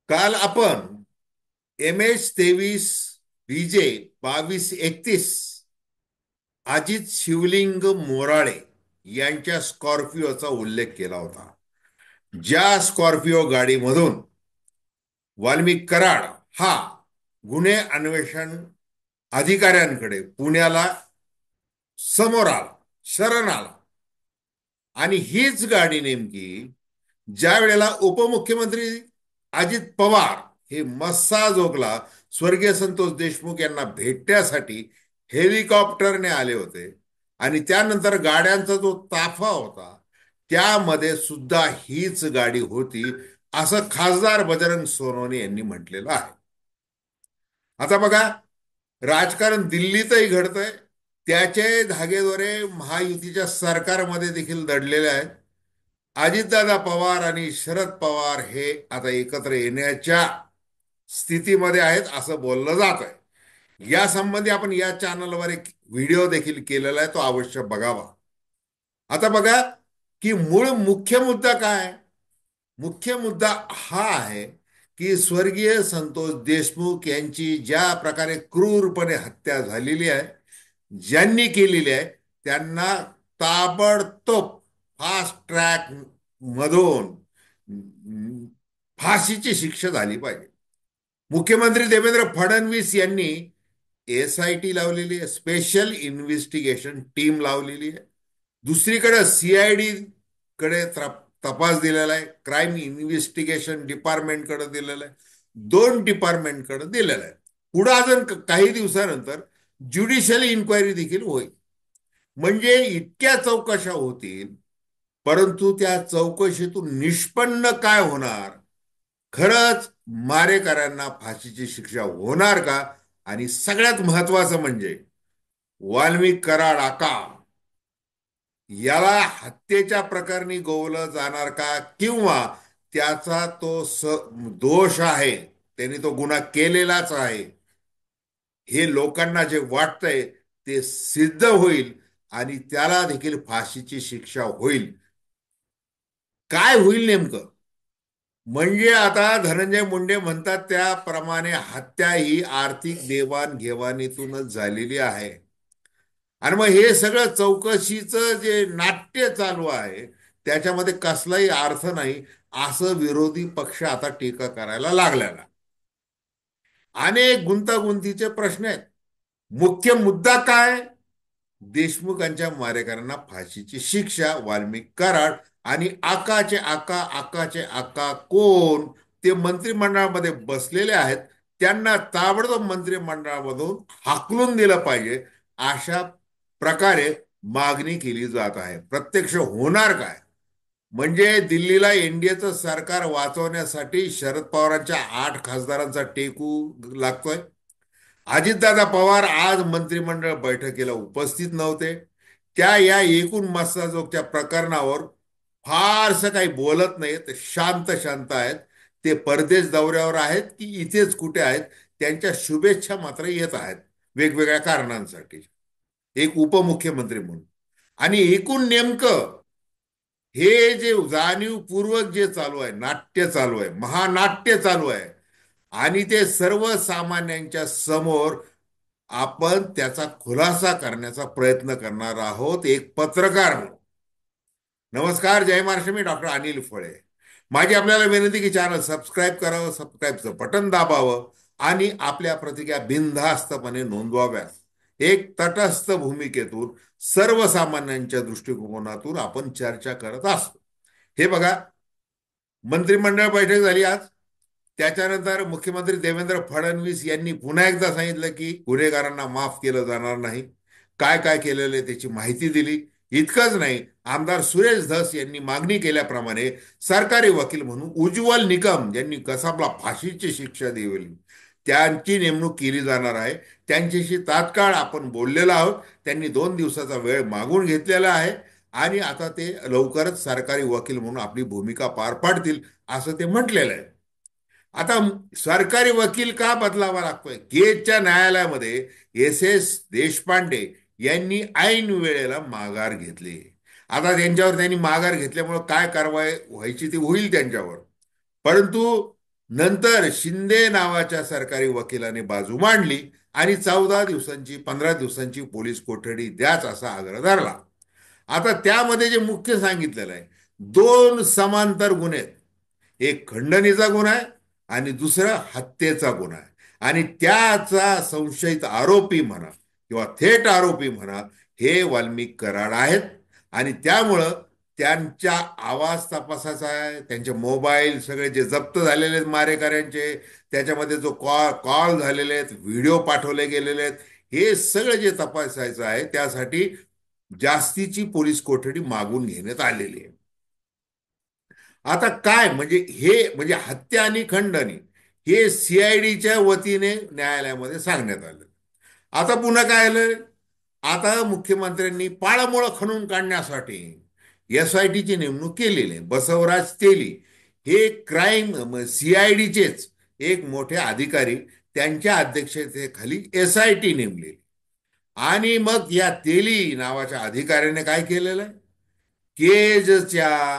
काल आपण MS-23 BJ 2231 Ajit शिवलिंग मोराळे यांच्या स्कॉर्पिओचा उल्लेख केला होता. ज्या स्कॉर्पिओ गाडीमधून वाल्मिक कराड हा गुन्हे अन्वेषण अधिकाऱ्यांकडे पुण्याला समोर आला, शरण आला. आणि हीच गाडी नेमकी ज्या वेळेला उपमुख्यमंत्री अजित पवार हे मस्साजोगला स्वर्गीय संतोष देशमुख यांना भेटण्यासाठी हेलिकॉप्टरने आले होते आणि त्यानंतर गाड्यांचा जो ताफा होता त्यामध्ये सुद्धा हीच गाडी होती, असं खासदार बजरंग सोनवणे यांनी म्हटलेलं आहे. आता बघा, राजकारण दिल्लीतही घडतंय, त्याचे धागेदोरे महायुतीच्या सरकारमध्ये देखील दडलेले आहेत. अजितदादा पवार आणि शरद पवार हे आता एकत्र येण्याच्या स्थितीमध्ये आहेत असं बोललं जात आहे. या संबंधी आपण या चॅनलवर एक व्हिडिओ देखील केलेला आहे, तो अवश्य बघावा. आता बघा की मूळ मुख्य मुद्दा काय. मुख्य मुद्दा हा आहे की स्वर्गीय संतोष देशमुख यांची ज्या प्रकारे क्रूरपणे हत्या झालेली आहे, ज्यांनी केलेली आहे त्यांना ताबडतोब फास्ट ट्रॅक मधून फाशीची शिक्षा झाली पाहिजे. मुख्यमंत्री देवेंद्र फडणवीस यांनी SIT लावलेली आहे, स्पेशल इन्व्हेस्टिगेशन टीम लावलेली आहे. दुसरीकडे CID कडे तपास दिलेला आहे, क्राईम इन्व्हेस्टिगेशन डिपार्टमेंटकडे दिलेला आहे, 2 डिपार्टमेंटकडे दिलेला आहे. पुढे अजून काही दिवसानंतर ज्युडिशियल इन्क्वायरी देखील होईल. म्हणजे इतक्या चौकशा होतील, परंतु त्या चौकशीतून निष्पन्न काय होणार, खरंच मारेकऱ्यांना फाशीची शिक्षा होणार का, आणि सगळ्यात महत्वाचं म्हणजे वाल्मिक कराड आका याला हत्येच्या प्रकरणी गोवलं जाणार का, किंवा त्याचा तो दोष आहे, त्यांनी तो गुन्हा केलेलाच आहे हे लोकांना जे वाटतंय ते सिद्ध होईल आणि त्याला देखील फाशीची शिक्षा होईल. काय होईल नेमकं, म्हणजे आता धनंजय मुंडे म्हणतात त्याप्रमाणे हत्या ही आर्थिक देवाणघेवाणीतूनच झालेली आहे. आणि मग हे सगळं चौकशीचं जे नाट्य चालू आहे त्याच्यामध्ये कसलाही अर्थ नाही, असं विरोधी पक्ष आता टीका करायला लागलेला. अनेक गुंतागुंतीचे प्रश्न आहेत. मुख्य मुद्दा काय, देशमुखांच्या मारेकरांना फाशीची शिक्षा, वाल्मिक कराड आणि आकाचे आका कोण, ते मंत्रिमंडळामध्ये बसलेले आहेत, त्यांना ताबडतोब मंत्रिमंडळामधून हाकलून दिलं पाहिजे, अशा प्रकारे मागणी केली जात आहे. प्रत्यक्ष होणार काय, म्हणजे दिल्लीला NDAचं सरकार वाचवण्यासाठी शरद पवारांच्या 8 खासदारांचा टेकू लागतोय. अजितदादा पवार आज मंत्रिमंडळ बैठकीला उपस्थित नव्हते. त्या या एकूण मस्साजोगच्या प्रकरणावर फारसं काही बोलत नाहीत, शांत शांत आहेत. ते परदेश दौऱ्यावर आहेत की इथेच कुठे आहेत, त्यांच्या शुभेच्छा मात्र येत आहेत वेगवेगळ्या कारणांसाठी, एक उपमुख्यमंत्री म्हणून. आणि एकूण नेमकं हे जे जाणीवपूर्वक जे चालू आहे, नाट्य चालू आहे, महानाट्य चालू आहे, आणि ते सर्वसामान्यांच्या समोर आपण त्याचा खुलासा करण्याचा प्रयत्न करणार आहोत एक पत्रकार म्हणून. नमस्कार, जय महाराष्ट्र. मी डॉक्टर अनिल फळे. माझी आपल्याला विनंती की चॅनल सबस्क्राईब करावं, सबस्क्राईबचं बटन दाबावं आणि आपल्या प्रतिक्रिया बिनधास्तपणे नोंदवाव्यात. एक तटस्थ भूमिकेतून सर्वसामान्यांच्या दृष्टिकोनातून आपण चर्चा करत असतो. हे बघा, मंत्रिमंडळ बैठक झाली आज. त्याच्यानंतर मुख्यमंत्री देवेंद्र फडणवीस यांनी पुन्हा एकदा सांगितलं की गुन्हेगारांना माफ केलं जाणार नाही. काय काय केलेलं आहे त्याची माहिती दिली. इतकंच नाही, आमदार सुरेश धस यांनी मागणी केल्याप्रमाणे सरकारी वकील म्हणून उज्ज्वल निकम ज्यांनी कसाबला फाशीची शिक्षा दिली त्यांची नेमणूक केली जाणार आहे. त्यांच्याशी तात्काळ आपण बोललेलो आहोत. त्यांनी 2 दिवसाचा वेळ मागून घेतलेला आहे आणि आता ते लवकरच सरकारी वकील म्हणून आपली भूमिका पार पाडतील असं ते म्हटलेलं आहे. आता सरकारी वकील का बदलावा लागतोय, केजच्या न्यायालयामध्ये SS देशपांडे यांनी ऐन वेळेला माघार घेतली. आता त्यांच्यावर त्यांनी माघार घेतल्यामुळे काय कारवाई व्हायची ती होईल त्यांच्यावर, परंतु नंतर शिंदे नावाच्या सरकारी वकिलाने बाजू मांडली आणि 14 दिवसांची 15 दिवसांची पोलीस कोठडी द्याच असा आग्रह धरला. आता त्यामध्ये जे मुख्य सांगितलेलं आहे, दोन समांतर गुन्हे आहेत. एक खंडणीचा गुन्हा आहे आणि दुसरा हत्येचा गुन्हा आहे. आणि त्याचा संशयित आरोपी म्हणा किंवा थेट आरोपी म्हणा, हे वाल्मिक कराड आहेत. आणि त्यामुळं त्यांच्या आवाज तपासाचा आहे, त्यांचे मोबाईल सगळे जे जप्त झालेले आहेत मारेकऱ्यांचे, त्याच्यामध्ये जो कॉल झालेले आहेत, व्हिडिओ पाठवले गेलेले आहेत, हे सगळं जे तपासायचं आहे त्यासाठी जास्तीची पोलीस कोठडी मागून घेण्यात आलेली आहे. आता काय म्हणजे हे म्हणजे हत्या आणि खंडणी हे सीआयडीच्या वतीने न्यायालयामध्ये सांगण्यात आलं. आता पुन्हा काय आलं, आता मुख्यमंत्र्यांनी पाळमुळं खणून काढण्यासाठी एसआयटीची नेमणूक केलेली आहे. बसवराज तेली हे क्राईम सीआयडीचेच एक मोठे अधिकारी, त्यांच्या अध्यक्षतेखाली एसआयटी नेमलेली. आणि मग या तेली नावाच्या अधिकाऱ्याने काय केलेलं आहे, केजच्या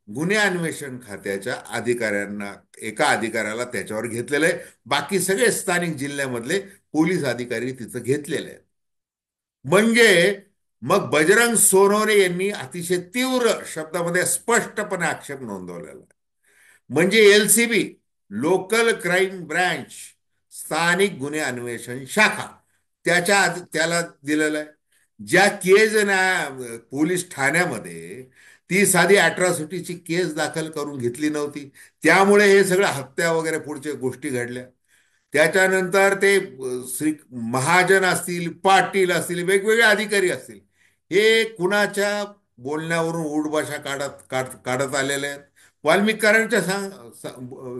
गुन्हे अन्वेषण खात्याच्या अधिकाऱ्यांना, एका अधिकाऱ्याला त्याच्यावर घेतलेलं आहे. बाकी सगळे स्थानिक जिल्ह्यामधले पोलीस अधिकारी तिथं घेतलेले आहेत. म्हणजे मग बजरंग सोनवणे यांनी अतिशय तीव्र शब्दामध्ये स्पष्टपणे आक्षेप नोंदवलेला आहे. म्हणजे एलसीबी, लोकल क्राईम ब्रँच, स्थानिक गुन्हे अन्वेषण शाखा, त्याला दिलेलं आहे. ज्या केज पोलीस ठाण्यामध्ये ती साधी अॅट्रॉसिटीची केस दाखल करून घेतली नव्हती, त्यामुळे हे सगळं हत्या वगैरे पुढच्या गोष्टी घडल्या. त्याच्यानंतर ते श्री महाजन असतील, पाटील असतील, वेगवेगळे अधिकारी असतील, हे कुणाच्या बोलण्यावरून उडभाषा काढत आलेले आहेत, वाल्मिकांच्या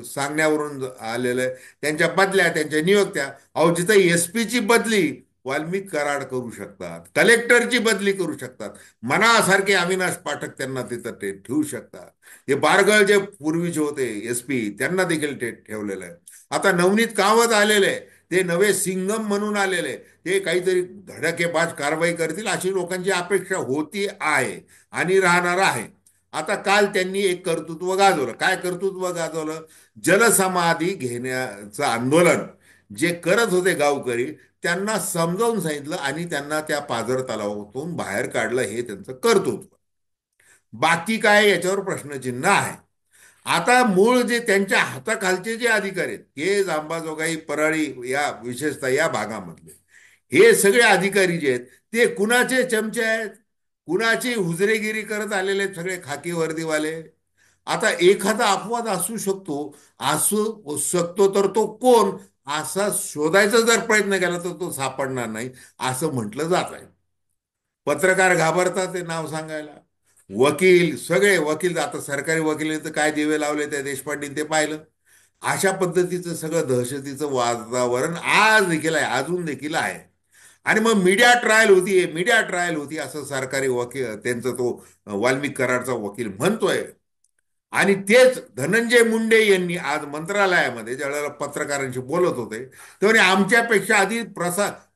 सांगण्यावरून आलेलं आहे. त्यांच्या बदल्या, त्यांच्या नियुक्त्या, अहो जिथं एसपीची बदली वाल्मिक कराड करू शकतात, कलेक्टरची बदली करू शकतात, मनासारखे अविनाश पाठक त्यांना तिथं ते ठेवू शकतात. हे बारगळ जे पूर्वीचे होते एसपी, त्यांना देखील ते ठेवलेलं आहे. आता नवनीत कामत आलेले, ते नवे सिंगम म्हणून आलेले, ते काहीतरी धडकेबाज कारवाई करतील अशी लोकांची अपेक्षा होती आहे आणि राहणार आहे. आता काल त्यांनी एक कर्तृत्व गाजवलं. काय कर्तृत्व गाजवलं? जलसमाधी घेण्याचं आंदोलन जे करत होते गावकरी, त्यांना समजावून सांगितलं आणि त्यांना त्या पाझर तलावातून बाहेर काढलं. हे त्यांचं कर्तृत्व. बाकी काय याच्यावर प्रश्नचिन्ह आहे. आता मूळ जे त्यांच्या हाताखालचे जे अधिकारी आहेत, केज, अंबाजोगाई, परळी, या विशेषतः या भागामधले हे सगळे अधिकारी जे आहेत, ते कुणाचे चमचे आहेत, कुणाची हुजरेगिरी करत आलेले आहेत, सगळे खाकी वर्दीवाले. आता एखादा अपवाद असू शकतो तर तो कोण, असा शोधायचा जर प्रयत्न केला तर तो सापडणार नाही असं म्हटलं जात आहे. पत्रकार घाबरतात ते नाव सांगायला, वकील, सगळे वकील, आता सरकारी वकील तर काय दिवे लावले त्या देशपांडेंनी ते पाहिलं. अशा पद्धतीचं सगळं दहशतीचं वातावरण आज देखील आहे, अजून देखील आहे. आणि मग मीडिया ट्रायल होती असं सरकारी वकील, त्यांचा तो वाल्मिक कराडचा वकील म्हणतोय. आणि तेच धनंजय मुंडे यांनी आज मंत्रालयामध्ये ज्यावेळेला पत्रकारांशी बोलत होते, तेव्हा आमच्यापेक्षा आधी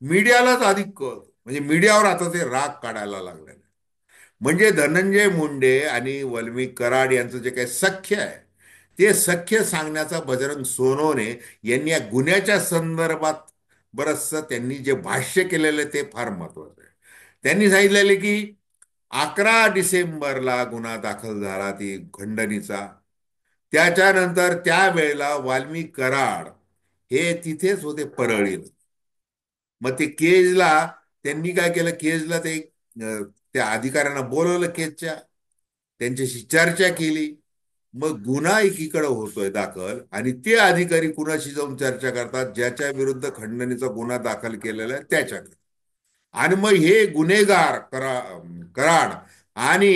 मीडियालाच अधिक कळत, म्हणजे मीडियावर आता ते राग काढायला लागले. म्हणजे धनंजय मुंडे आणि वाल्मिक कराड यांचं जे काही सख्य आहे, ते सख्य सांगण्याचा बजरंग सोनवणे यांनी या गुन्ह्याच्या संदर्भात बरंचसं त्यांनी जे भाष्य केलेलं ते फार महत्वाचं आहे. त्यांनी सांगितलेले की 11 डिसेंबरला गुन्हा दाखल झाला ती खंडणीचा. त्याच्यानंतर त्यावेळेला वाल्मिक कराड हे तिथेच होते परळीला. मग ते केजला त्यांनी काय केलं, केजला त्या अधिकाऱ्यांना बोलवलं केजच्या, त्यांच्याशी चर्चा केली. मग गुन्हा एकीकडे होतोय दाखल आणि ते अधिकारी कुणाशी जाऊन चर्चा करतात, ज्याच्या विरुद्ध खंडणीचा गुन्हा दाखल केलेला आहे त्याच्याकडे. आणि मग हे गुन्हेगार कराड आणि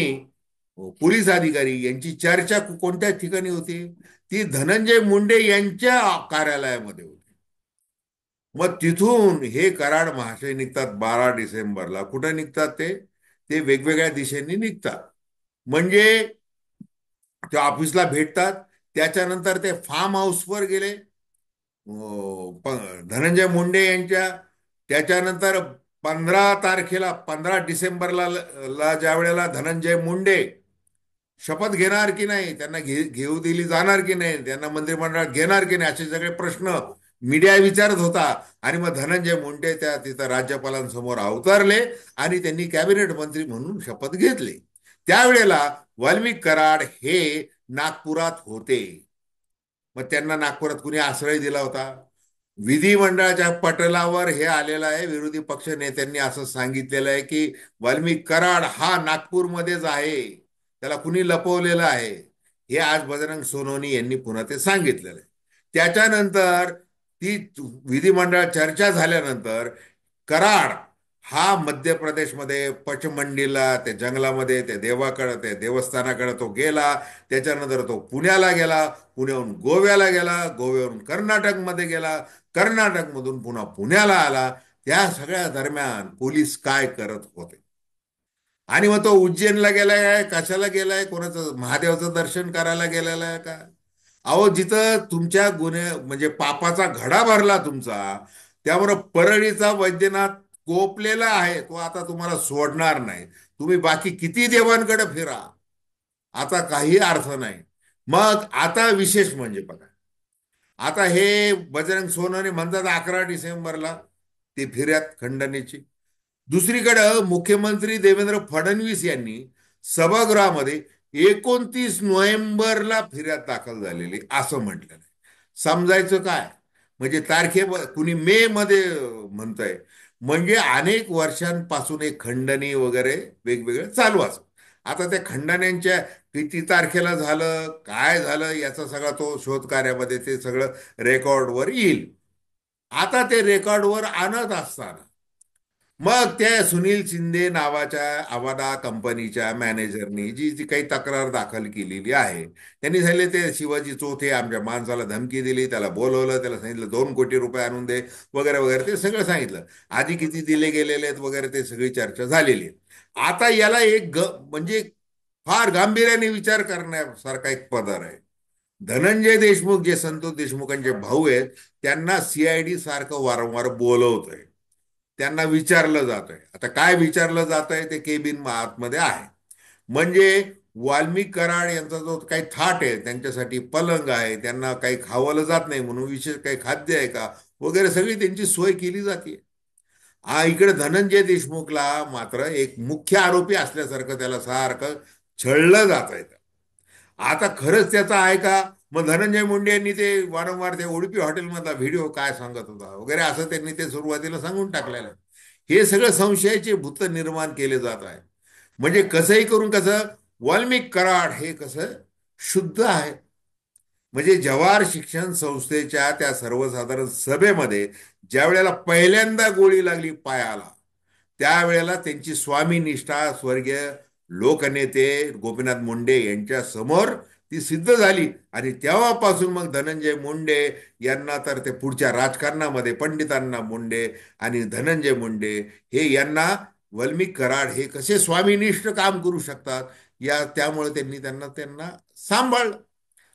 पोलीस अधिकारी यांची चर्चा कोणत्या ठिकाणी होती? ती धनंजय मुंडे यांच्या कार्यालयामध्ये होती. मग तिथून हे कराड महाशय निघतात 12 डिसेंबरला. कुठं निघतात ते वेगवेगळ्या दिशेने निघतात. म्हणजे ते ऑफिसला भेटतात, त्याच्यानंतर ते फार्म हाऊसवर गेले धनंजय मुंडे यांच्या. त्याच्यानंतर 15 तारखेला, 15 डिसेंबरला ज्या वेळेला धनंजय मुंडे शपथ घेणार की नाही, त्यांना घेऊ दिली जाणार की नाही, त्यांना मंत्रिमंडळात घेणार की नाही, असे सगळे प्रश्न मीडिया विचारत होता. आणि मग धनंजय मुंडे त्या तिथं राज्यपालांसमोर अवतरले आणि त्यांनी कॅबिनेट मंत्री म्हणून शपथ घेतली. त्यावेळेला वाल्मिक कराड हे नागपुरात होते. मग त्यांना नागपुरात कुणी आश्रय दिला होता? विधिमंडळाच्या पटलावर हे आलेलं आहे. विरोधी पक्ष नेत्यांनी असं सांगितलेलं आहे की वाल्मिक कराड हा नागपूरमध्येच आहे, त्याला कुणी लपवलेलं आहे. हे आज बजरंग सोनवणे यांनी पुन्हा ते सांगितलेलं आहे. त्याच्यानंतर ती विधिमंडळात चर्चा झाल्यानंतर कराड हा मध्य प्रदेशमध्ये पचमंडीला ते जंगलामध्ये ते देवाकडे ते देवस्थानाकडे तो गेला. त्याच्यानंतर तो पुण्याला गेला, पुण्याहून गोव्याला गेला, गोव्यावरून कर्नाटकमध्ये गेला, कर्नाटकमधून पुन्हा पुण्याला आला. त्या सगळ्या दरम्यान पोलीस काय करत होते? आणि मग तो उज्जैनला गेलाय आहे, कशाला गेलाय, कोणाचं महादेवाचं दर्शन करायला गेलेला आहे का? अहो, जिथं तुमच्या गुन्हे म्हणजे पापाचा घडा भरला तुमचा, त्यामुळे परळीचा वैद्यनाथ कोपलेला आहे, तो आता तुम्हाला सोडणार नाही. तुम्ही बाकी किती देवांकडे फिरा, आता काही अर्थ नाही. मग आता विशेष म्हणजे बघा, आता हे बजरंग सोनवणे म्हणतात 11 डिसेंबरला ती फिर्याद खंडणीची. दुसरीकडे मुख्यमंत्री देवेंद्र फडणवीस यांनी सभागृहामध्ये 29 नोव्हेंबरला फिर्याद दाखल झालेली असं म्हटलेलं आहे. समजायचं काय? म्हणजे तारखे कुणी मे मध्ये म्हणतंय. म्हणजे अनेक वर्षांपासून एक खंडणी वगैरे वेगवेगळे चालू असत. आता त्या खंडण्यांच्या किती तारखेला झालं, काय झालं, याचा सगळा तो शोध कार्यामध्ये ते सगळं रेकॉर्डवर येईल. आता ते रेकॉर्डवर आणत असताना मग त्या सुनील शिंदे नावाच्या अवादा कंपनीच्या मॅनेजरनी जी जी काही तक्रार दाखल केलेली आहे, त्यांनी सांगितले ते शिवाजी चौथे आमच्या माणसाला धमकी दिली, त्याला बोलवलं, त्याला सांगितलं 2 कोटी रुपये आणून दे वगैरे वगैरे, ते सगळं सांगितलं. आधी किती दिले गेलेले आहेत वगैरे ते सगळी चर्चा झालेली आहे. आता याला एक म्हणजे फार गांभीर्याने विचार करण्यासारखा एक पदार आहे. धनंजय देशमुख जे संतोष देशमुखांचे भाऊ आहेत, त्यांना सीआयडी सारखं वारंवार बोलवतंय, त्यांना विचारलं जात आहे. आता काय विचारलं जात आहे ते केबिन आतमध्ये आहे. म्हणजे वाल्मिक कराड यांचा जो काही थाट आहे, त्यांच्यासाठी पलंग आहे, त्यांना काही खावलं जात नाही म्हणून विशेष काही खाद्य आहे का वगैरे सगळी त्यांची सोय केली जाते. इकडे धनंजय देशमुखला मात्र एक मुख्य आरोपी असल्यासारखं त्याला सारखं छळलं जात आहे. आता खरंच त्याचा आहे का? मग धनंजय मुंडे यांनी ते वारंवार ते उडुपी हॉटेलमधला व्हिडिओ काय सांगत होता वगैरे असं त्यांनी ते सुरुवातीला सांगून टाकलेलं आहे. हे सगळं संशयाचे भूत निर्माण केले जात आहे. म्हणजे कसंही करून कसं वाल्मिक कराड हे कसं शुद्ध आहे. म्हणजे जवाहर शिक्षण संस्थेच्या त्या सर्वसाधारण सभेमध्ये ज्या वेळेला पहिल्यांदा गोळी लागली पायाला, त्यावेळेला त्यांची स्वामीनिष्ठा स्वर्गीय लोकनेते गोपीनाथ मुंडे यांच्या समोर ती सिद्ध झाली. आणि तेव्हापासून मग धनंजय मुंडे यांना तर ते पुढच्या राजकारणामध्ये पंडितांना मुंडे आणि धनंजय मुंडे हे यांना वाल्मिक कराड हे कसे स्वामीनिष्ठ काम करू शकतात, त्यामुळे त्यांनी त्यांना त्यांना सांभाळलं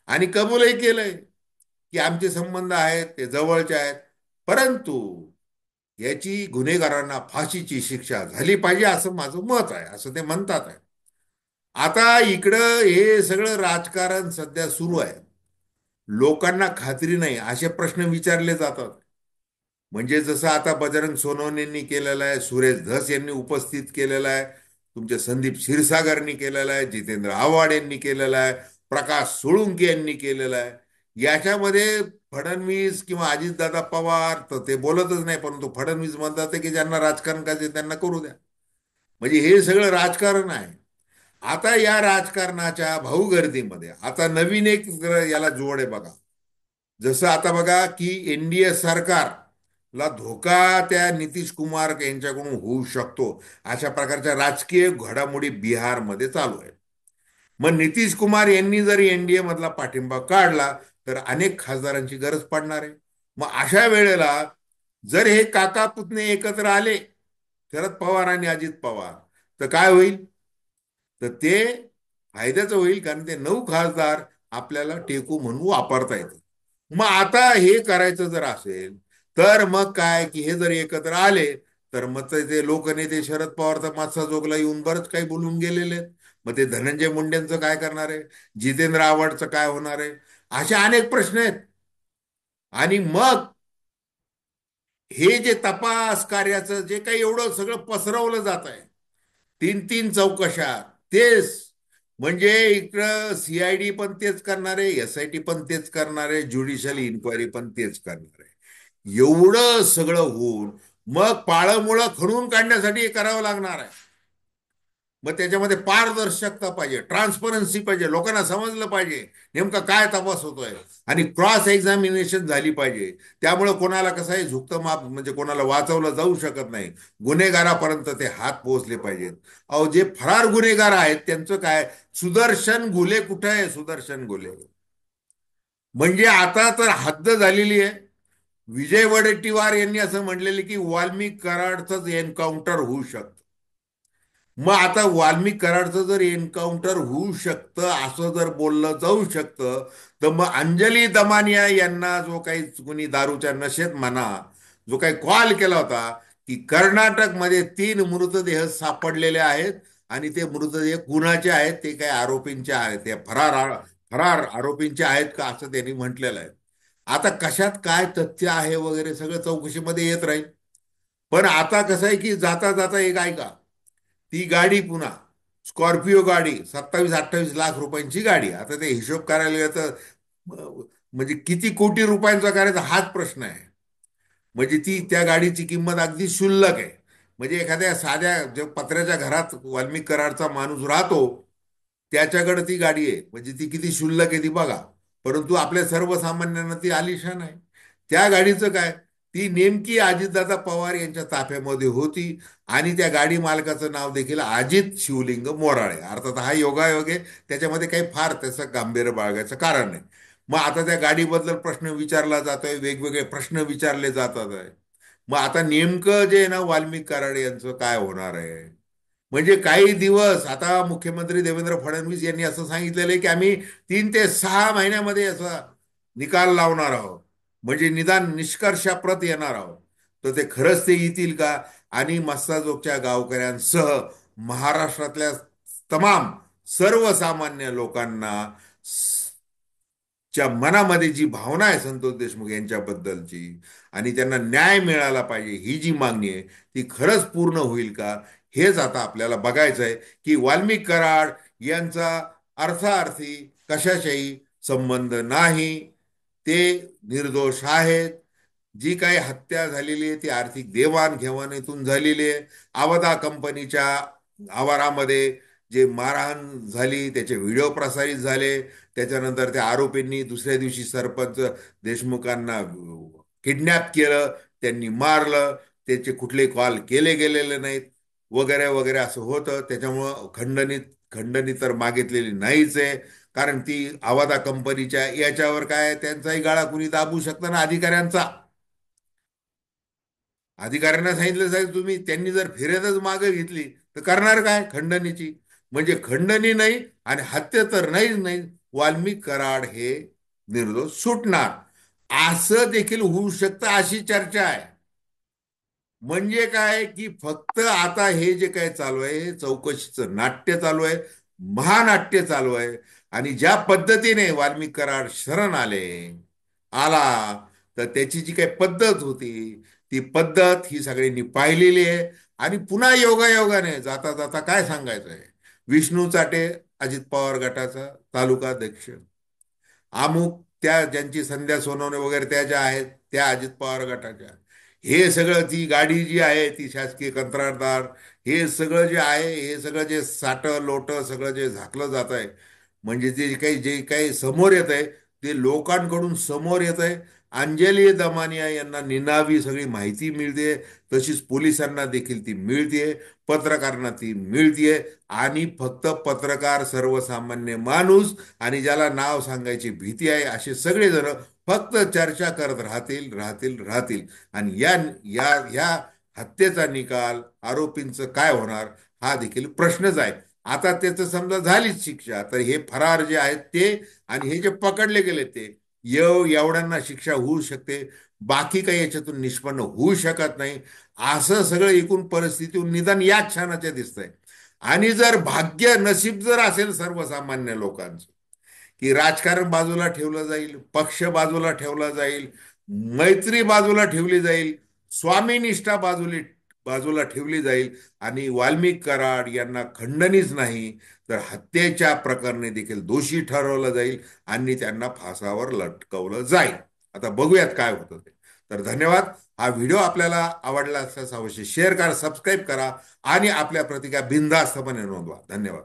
आणि कबूलही केलंय की आमचे संबंध आहेत, ते जवळचे आहेत. परंतु याची गुन्हेगारांना फाशीची शिक्षा झाली पाहिजे असं माझं मत आहे, असं ते म्हणतात आहे. आता इकडं हे सगळं राजकारण सध्या सुरू आहे. लोकांना खात्री नाही असे प्रश्न विचारले जातात. म्हणजे जसं आता बजरंग सोनवणेंनी केलेलं आहे, सुरेश धस यांनी उपस्थित केलेलं आहे, तुमचे संदीप क्षीरसागरनी केलेलं आहे, जितेंद्र आव्हाड यांनी केलेलं आहे, प्रकाश सोळुंके यांनी केलेलं आहे. याच्यामध्ये फडणवीस किंवा अजितदादा पवार तर ते बोलतच नाही, परंतु फडणवीस म्हणतात की ज्यांना राजकारण करायचं त्यांना करू द्या. म्हणजे हे सगळं राजकारण आहे. आता या राजकारणाच्या भाऊगर्दीमध्ये आता नवीन एक याला जोड आहे बघा. जसं आता बघा की एनडीए सरकारला धोका त्या नितीश कुमार यांच्याकडून होऊ शकतो, अशा प्रकारच्या राजकीय घडामोडी बिहारमध्ये चालू आहेत. मग नितीश कुमार यांनी जर एनडीए मधला पाठिंबा काढला तर अनेक खासदारांची गरज पडणार आहे. मग अशा वेळेला जर हे काका पुतणे एकत्र आले, शरद पवार आणि अजित पवार, तर काय होईल? तर ते फायद्याचं होईल, कारण ते 9 खासदार आपल्याला टेकू म्हणून वापरता येतात. मग आता हे करायचं जर असेल तर मग काय की हे जर एकत्र आले तर मग ते लोकनेते शरद पवार तर मागचा जोगला येऊन बरंच काही बोलून गेलेले आहेत. मग ते धनंजय मुंडेंचं काय करणार आहे? जितेंद्र आव्हाडचं काय होणार आहे? असे अनेक प्रश्न आहेत. आणि मग हे जे तपास कार्याचं जे काही एवढं सगळं पसरवलं जात आहे, तीन तीन चौकशा, तेच म्हणजे इकडं सीआयडी पण तेच करणार आहे, एसआयटी पण तेच करणार आहे, ज्युडिशियल इन्क्वायरी पण तेच करणार आहे. एवढं सगळं होऊन मग पाळंमुळं खणून काढण्यासाठी हे करावं लागणार आहे. मग त्याच्यामध्ये पारदर्शकता पाहिजे, ट्रान्सपरन्सी पाहिजे, लोकांना समजलं पाहिजे नेमका काय तपास होतोय, आणि क्रॉस एक्झामिनेशन झाली पाहिजे. त्यामुळे कोणाला कसं आहे, झुकतं माप म्हणजे कोणाला वाचवलं जाऊ शकत नाही. गुन्हेगारापर्यंत ते हात पोहोचले पाहिजेत. अहो, जे फरार गुन्हेगार आहेत त्यांचं काय? सुदर्शन घुले कुठे आहे? सुदर्शन घुले म्हणजे आता तर हद्द झालेली आहे. विजय वडेट्टीवार यांनी असं म्हटलेलं की वाल्मिक कराडचंच एन्काउंटर होऊ शकतं. मग आता वाल्मिक कराडचं जर एन्काउंटर होऊ शकतं असं जर बोललं जाऊ शकतं, तर मग अंजली दमानिया यांना जो काही कोणी दारूच्या नशेत म्हणा, जो काही कॉल केला होता की कर्नाटकमध्ये 3 मृतदेह सापडलेले आहेत आणि ते मृतदेह कुणाचे आहेत? ते काही आरोपींचे आहेत, ते फरार फरार आरोपींचे आहेत का, असं त्यांनी म्हटलेलं आहे. आता कशात काय तथ्य आहे वगैरे सगळं चौकशीमध्ये येत राहील. पण आता कसं आहे की जाता जाता एक ऐका, ती गाडी पुन्हा स्कॉर्पिओ गाडी 27-28 लाख रुपयांची गाडी. आता ते हिशोब करायला गेलं तर म्हणजे किती कोटी रुपयांचा करायचा हाच प्रश्न आहे. म्हणजे ती त्या गाडीची किंमत अगदी क्षुल्लक आहे. म्हणजे एखाद्या साध्या जे पत्र्याच्या घरात वाल्मिक कराडचा माणूस राहतो त्याच्याकडे ती गाडी आहे, म्हणजे ती किती क्षुल्लक आहे ती बघा. परंतु आपल्या सर्वसामान्यांना ती आलिशान आहे. त्या गाडीचं काय? ती नेमकी अजितदादा पवार यांच्या ताफ्यामध्ये होती आणि त्या गाडी मालकाचं नाव देखील अजित शिवलिंग मोराळे. अर्थात हा योगायोग आहे, त्याच्यामध्ये काही फार त्याचं गांभीर्य बाळगायचं कारण नाही. मग आता त्या गाडीबद्दल प्रश्न विचारला जातोय, वेगवेगळे प्रश्न विचारले जातात आहे. मग आता नेमकं जे आहे ना, वाल्मिक कराड यांचं काय होणार आहे? म्हणजे काही दिवस आता मुख्यमंत्री देवेंद्र फडणवीस यांनी असं सांगितलेलं आहे की आम्ही 3 ते 6 महिन्यामध्ये याचा निकाल लावणार आहोत, म्हणजे निदान निष्कर्षाप्रत येणार आहोत. तर ते खरंच ते येतील का? आणि मस्साजोगच्या गावकऱ्यांसह महाराष्ट्रातल्या तमाम सर्वसामान्य लोकांना च्या मनामध्ये जी भावना आहे संतोष देशमुख यांच्याबद्दलची, आणि त्यांना न्याय मिळाला पाहिजे ही जी मागणी आहे, ती खरंच पूर्ण होईल का? हेच आता आपल्याला बघायचं आहे की वाल्मिक कराड यांचा अर्थार्थी कशाशाही संबंध नाही. ते निर्दोष आहेत. जी काही हत्या झालेली आहे ती आर्थिक देवाणघेवाणीतून झालेली आहे. आवदा कंपनीच्या आवारामध्ये जे मारहाण झाली त्याचे व्हिडिओ प्रसारित झाले. त्याच्यानंतर त्या आरोपींनी दुसऱ्या दिवशी सरपंच देशमुखांना किडनॅप केलं, त्यांनी मारलं, त्याचे कुठले कॉल केले गेलेले नाहीत वगैरे वगैरे असं होतं. त्याच्यामुळं खंडणी तर मागितलेली नाहीच आहे. कारण ती आवादा कंपनीच्या याच्यावर काय त्यांचाही गाळा कुणी दाबू शकतं ना अधिकाऱ्यांचा. अधिकाऱ्यांना सांगितलं साहेब तुम्ही, त्यांनी जर फिर्यादच मागे घेतली तर करणार काय खंडणीची? म्हणजे खंडणी नाही आणि हत्या तर नाहीच नाही, वाल्मिक कराड हे निर्दोष सुटणार असं देखील होऊ शकतं अशी चर्चा आहे. म्हणजे काय की फक्त आता हे जे काय चालू आहे हे चौकशीचं नाट्य चालू आहे, महानाट्य चालू आहे. आणि ज्या पद्धतीने वाल्मिक कराड शरण आला, तर त्याची जी काही पद्धत होती ती पद्धत ही सगळ्यांनी पाहिलेली आहे. आणि पुन्हा योगायोगाने जाता जाता काय सांगायचं आहे, विष्णू चाटे अजित पवार गटाचा तालुका अध्यक्ष, अमुक त्या ज्यांची संध्या सोनवणे वगैरे त्या ज्या आहेत त्या अजित पवार गटाच्या, हे सगळं ती गाडी जी आहे ती शासकीय कंत्राटदार, हे सगळं जे आहे हे सगळं जे साठ लोट सगळं जे झाकलं जात आहे, म्हणजे जे काही समोर येत आहे ते लोकांकडून समोर येत आहे. अंजली दमानिया यांना निनावी सगळी माहिती मिळते, तशीच पोलिसांना देखील ती मिळते, पत्रकारांना ती मिळते. आणि फक्त पत्रकार, सर्वसामान्य माणूस आणि ज्याला नाव सांगायची भीती आहे असे सगळेजण फक्त चर्चा करत राहतील राहतील राहतील. आणि या या ह्या हत्येचा निकाल, आरोपींचं काय होणार हा देखील प्रश्नच आहे. आता त्याचं समजा झालीच शिक्षा, तर हे फरार जे आहेत ते आणि हे जे पकडले गेले ते एवढ्यांना शिक्षा होऊ शकते, बाकी काही याच्यातून निष्पन्न होऊ शकत नाही. असं सगळं एकूण परिस्थितीतून निदान या क्षणाचे दिसतंय. आणि जर भाग्य नशीब जर असेल सर्वसामान्य लोकांचं, की राजकारण बाजूला ठेवलं जाईल, पक्ष बाजूला ठेवला जाईल, मैत्री बाजूला ठेवली जाईल, स्वामीनिष्ठा बाजूला ठेवली जाईल आणि वाल्मिक कराड यांना खंडणीच नाही तर हत्येच्या प्रकरणी देखील दोषी ठरवलं जाईल आणि त्यांना फासावर लटकवलं जाईल. आता बघूयात काय होतं ते. तर धन्यवाद. हा व्हिडिओ आपल्याला आवडला असल्यास अवश्य शेअर करा, सबस्क्राईब करा आणि आपल्या प्रतिक्रिया बिनधास्तपणे नोंदवा. धन्यवाद.